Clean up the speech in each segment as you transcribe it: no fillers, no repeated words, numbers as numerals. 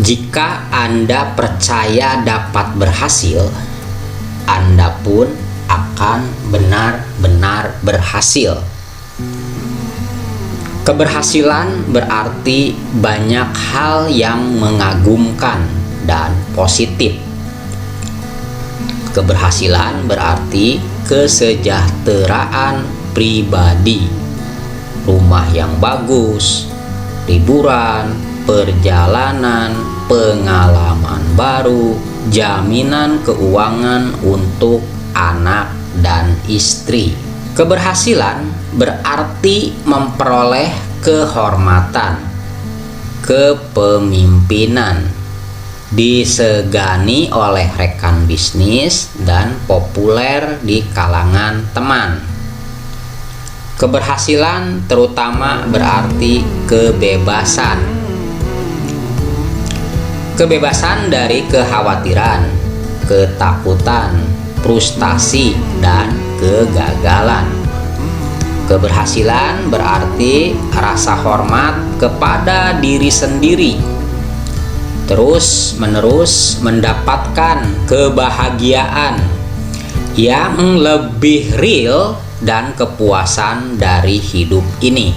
Jika Anda percaya dapat berhasil, Anda pun akan benar-benar berhasil. Keberhasilan berarti banyak hal yang mengagumkan dan positif. Keberhasilan berarti kesejahteraan pribadi, rumah yang bagus, liburan, perjalanan, pengalaman baru, jaminan keuangan untuk anak dan istri. Keberhasilan berarti memperoleh kehormatan, kepemimpinan, disegani oleh rekan bisnis dan populer di kalangan teman. Keberhasilan terutama berarti kebebasan. Kebebasan dari kekhawatiran, ketakutan, frustasi, dan kegagalan. Keberhasilan berarti rasa hormat kepada diri sendiri, terus-menerus mendapatkan kebahagiaan yang lebih real dan kepuasan dari hidup ini.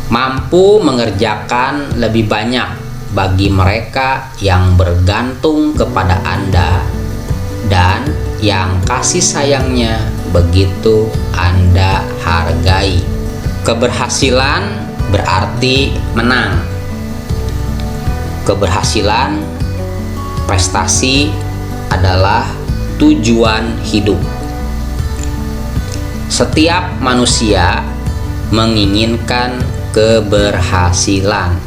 Mampu mengerjakan lebih banyak bagi mereka yang bergantung kepada Anda dan yang kasih sayangnya begitu Anda hargai. Keberhasilan berarti menang. Keberhasilan, prestasi adalah tujuan hidup. Setiap manusia menginginkan keberhasilan.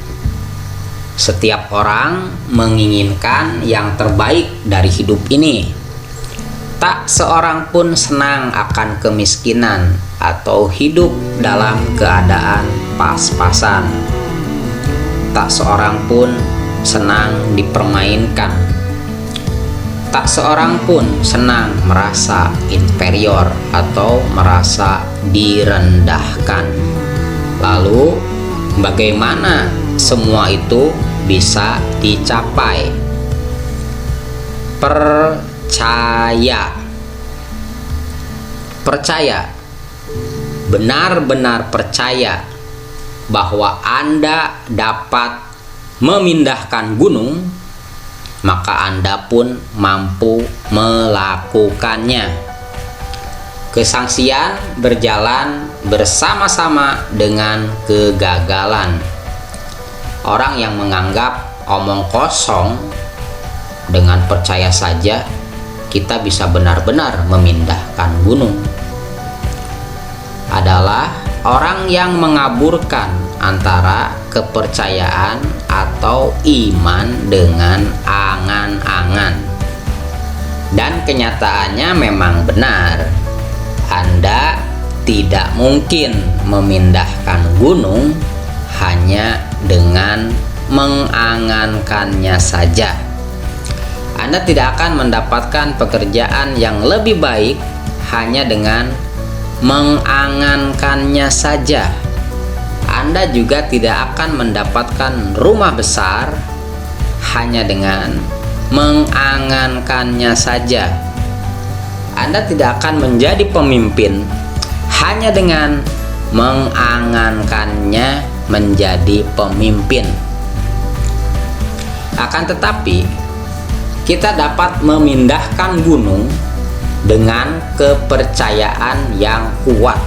Setiap orang menginginkan yang terbaik dari hidup ini. Tak seorang pun senang akan kemiskinan atau hidup dalam keadaan pas-pasan. Tak seorang pun senang dipermainkan. Tak seorang pun senang merasa inferior atau merasa direndahkan. Lalu, bagaimana semua itu bisa dicapai? Percaya, benar-benar percaya bahwa Anda dapat memindahkan gunung, maka Anda pun mampu melakukannya. Kesangsian berjalan bersama-sama dengan kegagalan. Orang yang menganggap omong kosong, dengan percaya saja kita bisa benar-benar memindahkan gunung, adalah orang yang mengaburkan antara kepercayaan atau iman dengan angan-angan. Dan kenyataannya memang benar. Anda tidak mungkin memindahkan gunung hanya dengan mengangankannya saja. Anda tidak akan mendapatkan pekerjaan yang lebih baik hanya dengan mengangankannya saja. Anda juga tidak akan mendapatkan rumah besar hanya dengan mengangankannya saja. Anda tidak akan menjadi pemimpin hanya dengan mengangankannya menjadi pemimpin. Akan tetapi, kita dapat memindahkan gunung dengan kepercayaan yang kuat.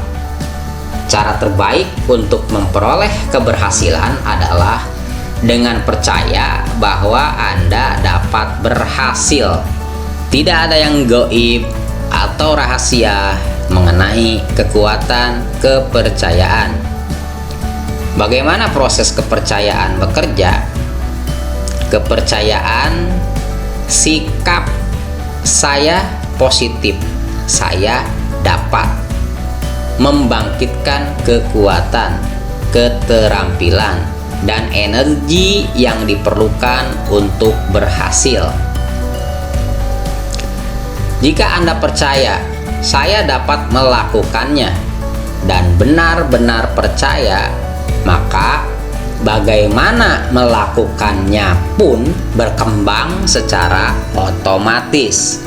Cara terbaik untuk memperoleh keberhasilan adalah dengan percaya bahwa Anda dapat berhasil. Tidak ada yang gaib atau rahasia mengenai kekuatan kepercayaan. Bagaimana proses kepercayaan bekerja? Kepercayaan, sikap saya positif, saya dapat membangkitkan kekuatan, keterampilan, dan energi yang diperlukan untuk berhasil. Jika Anda percaya saya dapat melakukannya dan benar-benar percaya, maka bagaimana melakukannya pun berkembang secara otomatis.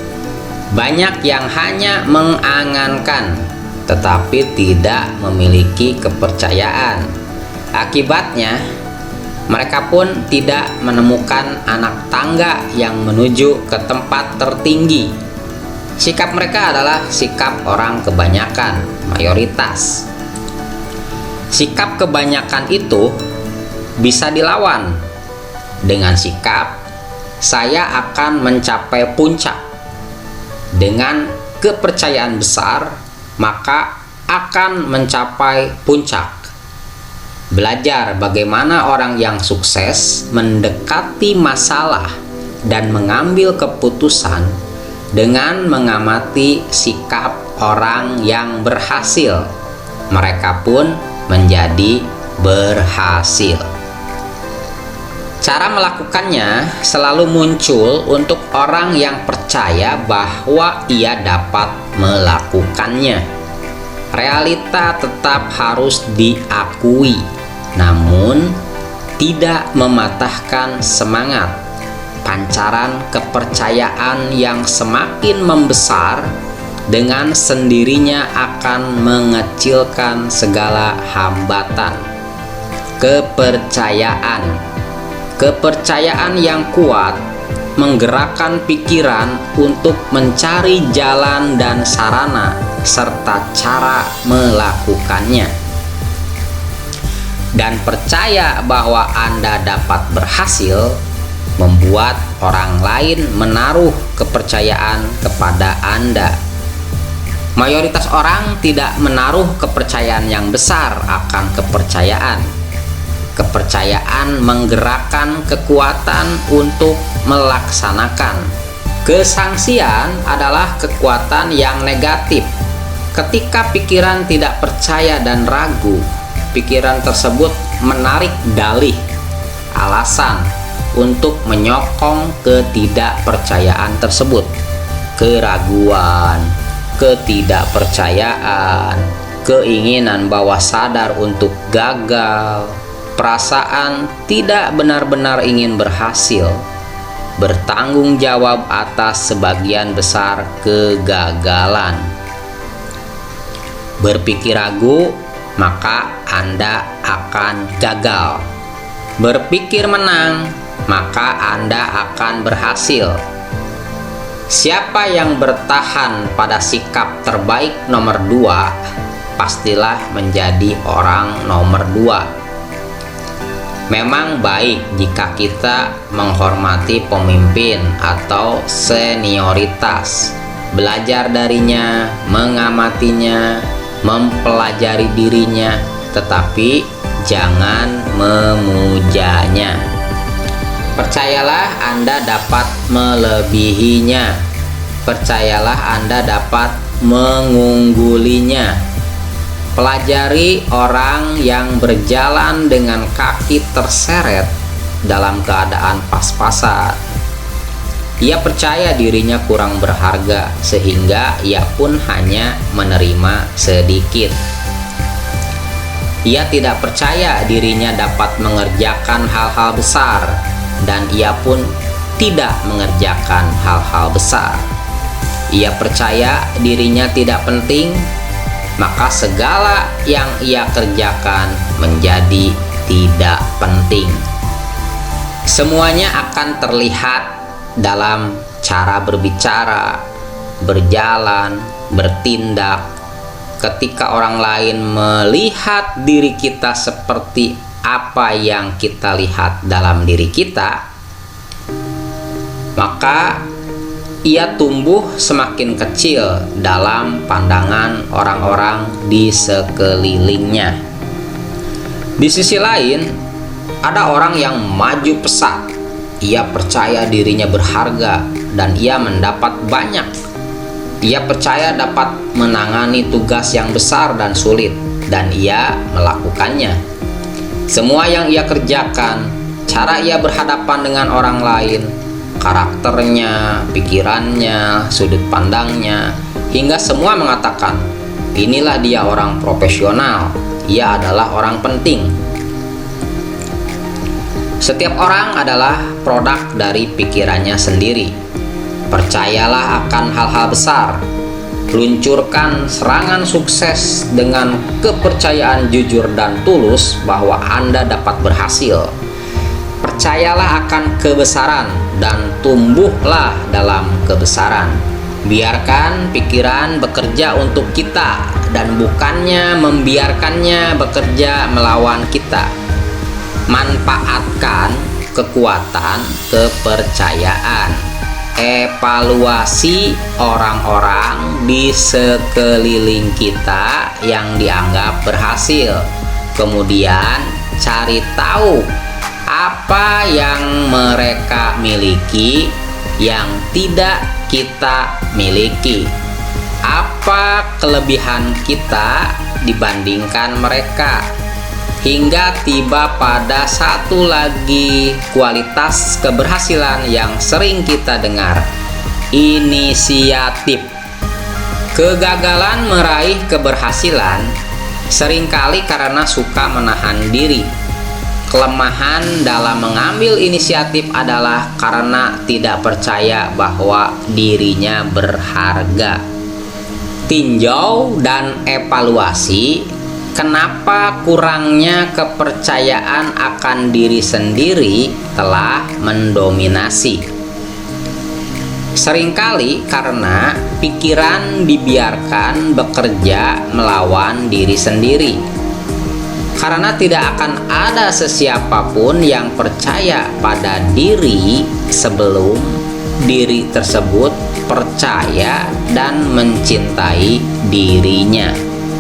Banyak yang hanya mengangankan tetapi tidak memiliki kepercayaan. Akibatnya, mereka pun tidak menemukan anak tangga yang menuju ke tempat tertinggi. Sikap mereka adalah sikap orang kebanyakan, mayoritas. Sikap kebanyakan itu bisa dilawan dengan sikap saya akan mencapai puncak. Dengan kepercayaan besar, maka akan mencapai puncak. Belajar bagaimana orang yang sukses mendekati masalah dan mengambil keputusan dengan mengamati sikap orang yang berhasil. Mereka pun menjadi berhasil. Cara melakukannya selalu muncul untuk orang yang percaya bahwa ia dapat melakukannya. Realita tetap harus diakui, namun tidak mematahkan semangat. Pancaran kepercayaan yang semakin membesar dengan sendirinya akan mengecilkan segala hambatan. Kepercayaan yang kuat menggerakkan pikiran untuk mencari jalan dan sarana serta cara melakukannya. Dan percaya bahwa Anda dapat berhasil membuat orang lain menaruh kepercayaan kepada Anda. Mayoritas orang tidak menaruh kepercayaan yang besar akan kepercayaan. Kepercayaan menggerakkan kekuatan untuk melaksanakan. Kesangsian adalah kekuatan yang negatif. Ketika pikiran tidak percaya dan ragu, pikiran tersebut menarik dalih, alasan untuk menyokong ketidakpercayaan tersebut. Keraguan, ketidakpercayaan, keinginan bawah sadar untuk gagal, perasaan tidak benar-benar ingin berhasil, bertanggung jawab atas sebagian besar kegagalan. Berpikir ragu, maka Anda akan gagal. Berpikir menang, maka Anda akan berhasil. Siapa yang bertahan pada sikap terbaik nomor 2, pastilah menjadi orang nomor 2. Memang baik jika kita menghormati pemimpin atau senioritas, belajar darinya, mengamatinya, mempelajari dirinya, tetapi jangan memujanya. Percayalah Anda dapat melebihinya. Percayalah Anda dapat mengunggulinya. Pelajari orang yang berjalan dengan kaki terseret dalam keadaan pas-pasan. Ia percaya dirinya kurang berharga, sehingga ia pun hanya menerima sedikit. Ia tidak percaya dirinya dapat mengerjakan hal-hal besar, dan ia pun tidak mengerjakan hal-hal besar. Ia percaya dirinya tidak penting, maka segala yang ia kerjakan menjadi tidak penting. Semuanya akan terlihat dalam cara berbicara, berjalan, bertindak. Ketika orang lain melihat diri kita seperti apa yang kita lihat dalam diri kita, maka ia tumbuh semakin kecil dalam pandangan orang-orang di sekelilingnya. Di sisi lain, ada orang yang maju pesat. Ia percaya dirinya berharga dan ia mendapat banyak. Ia percaya dapat menangani tugas yang besar dan sulit, dan ia melakukannya. Semua yang ia kerjakan, cara ia berhadapan dengan orang lain, karakternya, pikirannya, sudut pandangnya, hingga semua mengatakan, inilah dia orang profesional, ia adalah orang penting. Setiap orang adalah produk dari pikirannya sendiri. Percayalah akan hal-hal besar. Luncurkan serangan sukses dengan kepercayaan jujur dan tulus bahwa Anda dapat berhasil. Percayalah akan kebesaran dan tumbuhlah dalam kebesaran. Biarkan pikiran bekerja untuk kita dan bukannya membiarkannya bekerja melawan kita. Manfaatkan kekuatan kepercayaan. Evaluasi orang-orang di sekeliling kita yang dianggap berhasil. Kemudian cari tahu apa yang mereka miliki yang tidak kita miliki. Apa kelebihan kita dibandingkan mereka? Hingga tiba pada satu lagi kualitas keberhasilan yang sering kita dengar, inisiatif. Kegagalan meraih keberhasilan seringkali karena suka menahan diri. Kelemahan dalam mengambil inisiatif adalah karena tidak percaya bahwa dirinya berharga. Tinjau dan evaluasi kenapa kurangnya kepercayaan akan diri sendiri telah mendominasi. Seringkali karena pikiran dibiarkan bekerja melawan diri sendiri. Karena tidak akan ada sesiapapun yang percaya pada diri sebelum diri tersebut percaya dan mencintai dirinya.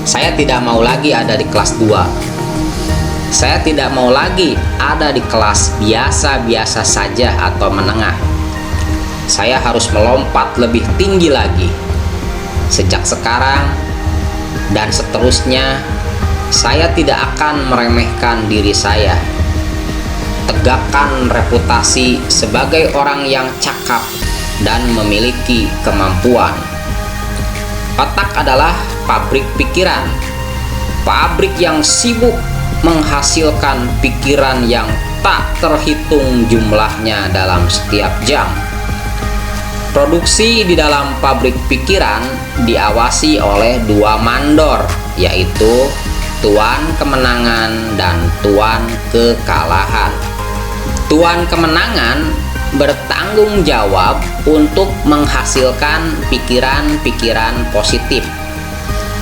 Saya tidak mau lagi ada di kelas 2. Saya tidak mau lagi ada di kelas biasa-biasa saja atau menengah. Saya harus melompat lebih tinggi lagi. Sejak sekarang dan seterusnya, saya tidak akan meremehkan diri saya. Tegakkan reputasi sebagai orang yang cakap dan memiliki kemampuan. Otak adalah pabrik pikiran. Pabrik yang sibuk menghasilkan pikiran yang tak terhitung jumlahnya dalam setiap jam. Produksi di dalam pabrik pikiran diawasi oleh dua mandor, yaitu tuan kemenangan dan tuan kekalahan. Tuan kemenangan bertanggung jawab untuk menghasilkan pikiran-pikiran positif.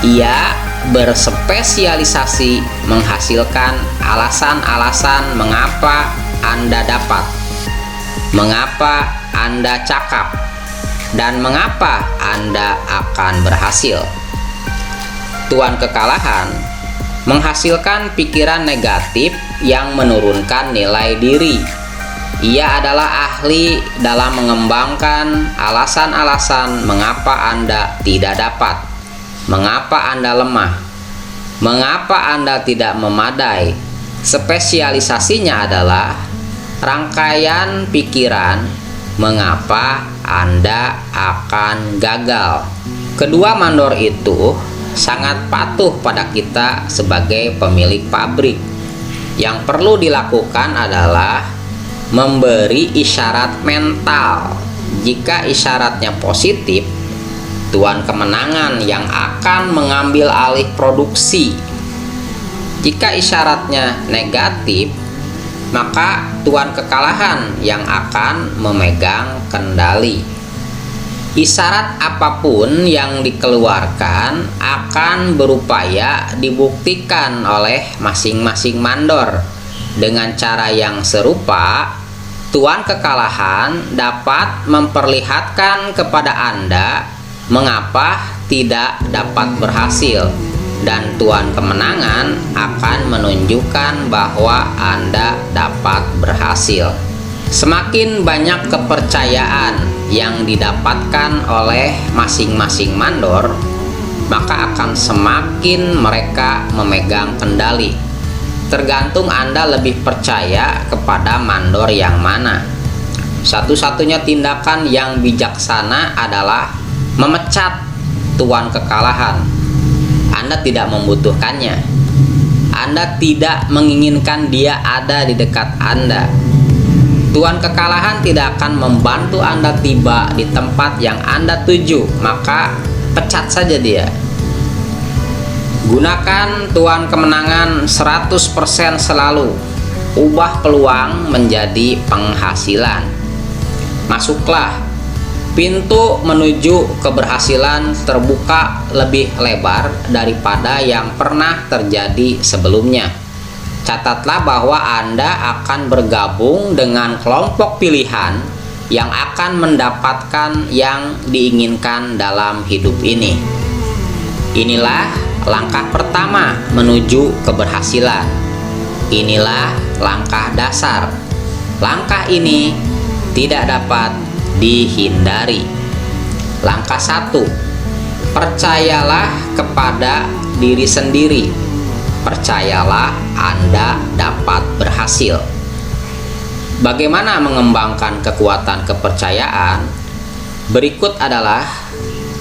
Ia berspesialisasi menghasilkan alasan-alasan mengapa Anda dapat, mengapa Anda cakap, dan mengapa Anda akan berhasil. Tuan kekalahan menghasilkan pikiran negatif yang menurunkan nilai diri. Ia adalah ahli dalam mengembangkan alasan-alasan mengapa Anda tidak dapat, mengapa Anda lemah, mengapa Anda tidak memadai. Spesialisasinya adalah rangkaian pikiran mengapa Anda akan gagal. Kedua mandor itu sangat patuh pada kita sebagai pemilik pabrik. Yang perlu dilakukan adalah memberi isyarat mental. Jika isyaratnya positif, tuan kemenangan yang akan mengambil alih produksi. Jika isyaratnya negatif, maka tuan kekalahan yang akan memegang kendali. Isyarat apapun yang dikeluarkan akan berupaya dibuktikan oleh masing-masing mandor. Dengan cara yang serupa, tuan kekalahan dapat memperlihatkan kepada Anda mengapa tidak dapat berhasil, dan tuan kemenangan akan menunjukkan bahwa Anda dapat berhasil. Semakin banyak kepercayaan yang didapatkan oleh masing-masing mandor, maka akan semakin mereka memegang kendali. Tergantung Anda lebih percaya kepada mandor yang mana. Satu-satunya tindakan yang bijaksana adalah memecat tuan kekalahan. Anda tidak membutuhkannya. Anda tidak menginginkan dia ada di dekat Anda. Tuan kekalahan tidak akan membantu Anda tiba di tempat yang Anda tuju, maka pecat saja dia. Gunakan tuan kemenangan 100% selalu. Ubah peluang menjadi penghasilan. Masuklah. Pintu menuju keberhasilan terbuka lebih lebar daripada yang pernah terjadi sebelumnya. Catatlah bahwa Anda akan bergabung dengan kelompok pilihan yang akan mendapatkan yang diinginkan dalam hidup ini. Inilah langkah pertama menuju keberhasilan. Inilah langkah dasar. Langkah ini tidak dapat dihindari. Langkah 1. Percayalah kepada diri sendiri. Percayalah Anda dapat berhasil. Bagaimana mengembangkan kekuatan kepercayaan? Berikut adalah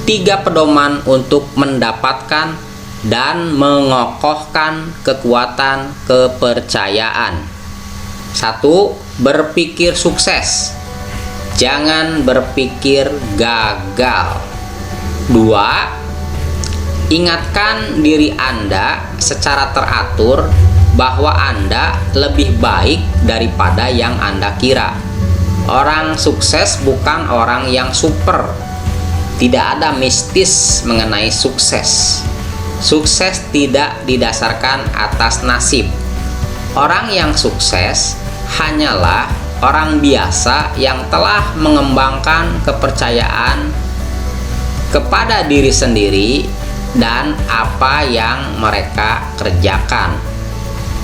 3 pedoman untuk mendapatkan dan mengokohkan kekuatan kepercayaan. 1. Berpikir sukses. Jangan berpikir gagal. 2. Ingatkan diri Anda secara teratur bahwa Anda lebih baik daripada yang Anda kira. Orang sukses bukan orang yang super. Tidak ada mistis mengenai sukses. Sukses tidak didasarkan atas nasib. Orang yang sukses hanyalah orang biasa yang telah mengembangkan kepercayaan kepada diri sendiri dan apa yang mereka kerjakan.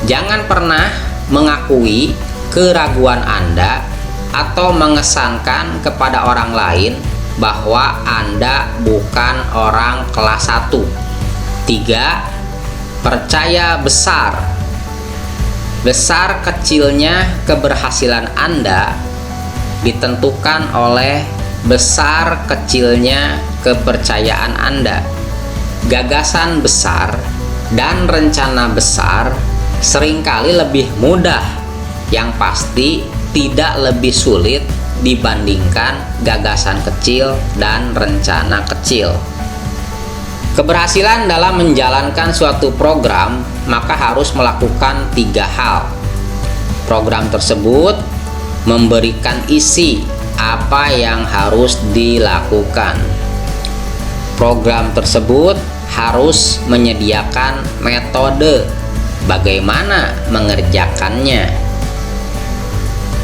Jangan pernah mengakui keraguan Anda atau mengesankan kepada orang lain bahwa Anda bukan orang kelas 1. 3. Percaya besar. Besar kecilnya keberhasilan Anda ditentukan oleh besar kecilnya kepercayaan Anda. Gagasan besar dan rencana besar seringkali lebih mudah, yang pasti tidak lebih sulit dibandingkan gagasan kecil dan rencana kecil. Keberhasilan dalam menjalankan suatu program maka harus melakukan 3 hal. Program tersebut memberikan isi apa yang harus dilakukan. Program tersebut harus menyediakan metode bagaimana mengerjakannya.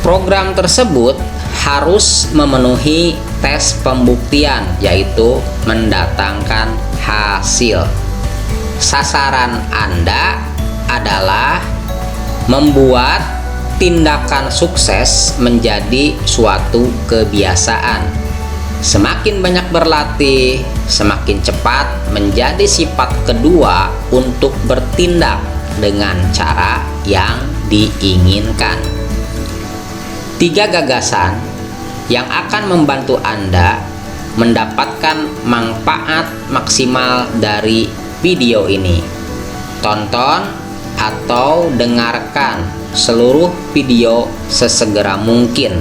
Program tersebut harus memenuhi tes pembuktian, yaitu mendatangkan hasil. Sasaran Anda adalah membuat tindakan sukses menjadi suatu kebiasaan. Semakin banyak berlatih, semakin cepat menjadi sifat kedua untuk bertindak dengan cara yang diinginkan. 3 gagasan yang akan membantu Anda mendapatkan manfaat maksimal dari video ini. Tonton atau dengarkan seluruh video sesegera mungkin.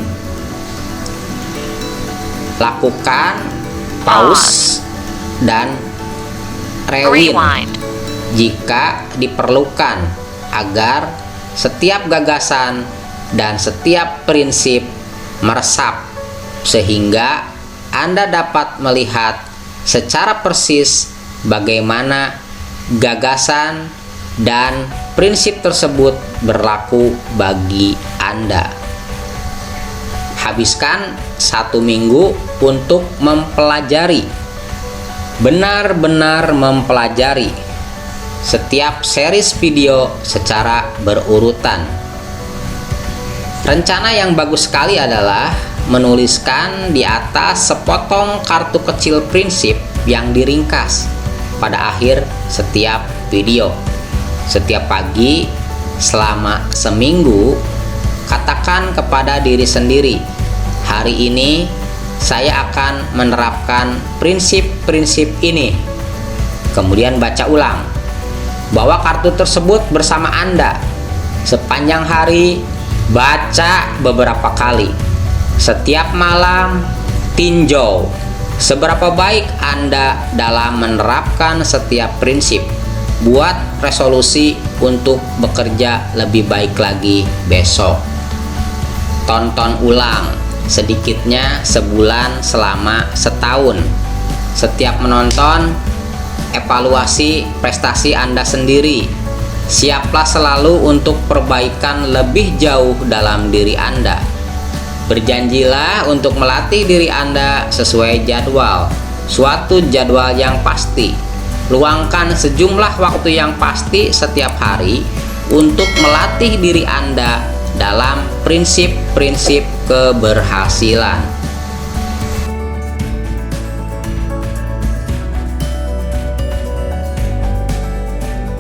Lakukan pause dan rewind jika diperlukan agar setiap gagasan dan setiap prinsip meresap sehingga Anda dapat melihat secara persis bagaimana gagasan dan prinsip tersebut berlaku bagi Anda. Habiskan 1 minggu untuk mempelajari, benar-benar mempelajari setiap series video secara berurutan. Rencana yang bagus sekali adalah menuliskan di atas sepotong kartu kecil prinsip yang diringkas pada akhir setiap video. Setiap pagi selama seminggu, katakan kepada diri sendiri, hari ini saya akan menerapkan prinsip-prinsip ini. Kemudian baca ulang. Bawa kartu tersebut bersama Anda. Sepanjang hari, baca beberapa kali. Setiap malam, tinjau seberapa baik Anda dalam menerapkan setiap prinsip. Buat resolusi untuk bekerja lebih baik lagi besok. Tonton ulang sedikitnya sebulan selama setahun. Setiap menonton, evaluasi prestasi Anda sendiri. Siaplah selalu untuk perbaikan lebih jauh dalam diri Anda. Berjanjilah untuk melatih diri Anda sesuai jadwal, suatu jadwal yang pasti. Luangkan sejumlah waktu yang pasti setiap hari untuk melatih diri Anda dalam prinsip-prinsip keberhasilan.